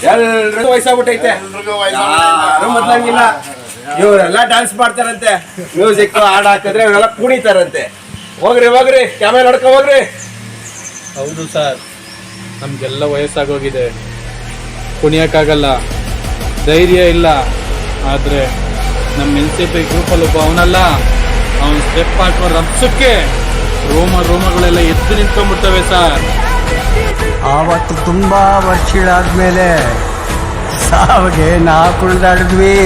ಎಲ್ರಿಗೂ ವಯಸ್ಸಾಗ್ಬಿಟ್ಟೈತೆ, ಯಾರು ಮೊದ್ಲಂಗಿಲ್ಲ. ಇವರೆಲ್ಲ ಡ್ಯಾನ್ಸ್ ಮಾಡ್ತಾರಂತೆ, ಮ್ಯೂಸಿಕ್ ಹಾಡ್ ಹಾಕಿದ್ರೆ ಇವರೆಲ್ಲ ಕುಣಿತಾರಂತೆ. ಹೋಗ್ರಿ ಕ್ಯಾಮೆರಾ ನೋಡ್ಕೊ ಹೋಗ್ರಿ. ಹೌದು ಸರ್, ನಮ್ಗೆಲ್ಲ ವಯಸ್ಸಾಗೋಗಿದೆ, ಕುಣಿಯಕ್ಕಾಗಲ್ಲ, ಧೈರ್ಯ ಇಲ್ಲ. ಆದ್ರೆ ನಮ್ಮ NCP ಗ್ರೂಪಲ್ಲಿ ಒಬ್ಬ ಅವನಲ್ಲ, ಅವನ್ ಸ್ಟೆಪ್ ಹಾಕೋ ರಪ್ಸಕ್ಕೆ ರೋಮಗಳೆಲ್ಲ ಎದ್ದು ನಿಂತ್ಕೊಂಡ್ಬಿಡ್ತವೆ ಸರ್. ಆವತ್ತು ತುಂಬಾ ವರ್ಷಗಳಾದ್ಮೇಲೆ ಸಾವಿಗೆ ನಾ ಕುಳಿದಾಡಿದ್ವಿ.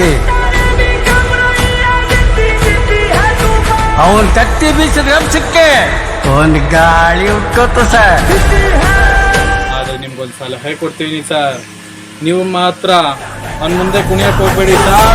ಅವನ್ ತತ್ತಿ ಬೀಸಿದ ರಪ್ಸಕ್ಕೆ ಒಂದು ಗಾಳಿ ಉಟ್ಕೋತ ಸರ್. ಆದ್ರೆ ನಿಮ್ಗೊಂದು ಸಲಹೆ ಕೊಡ್ತೀನಿ ಸರ್, ನೀವು ಮಾತ್ರ ಅವ್ನ ಮುಂದೆ ಕುಣಿಯಕ್ಕೆ ಹೋಗ್ಬೇಡಿ ಸರ್.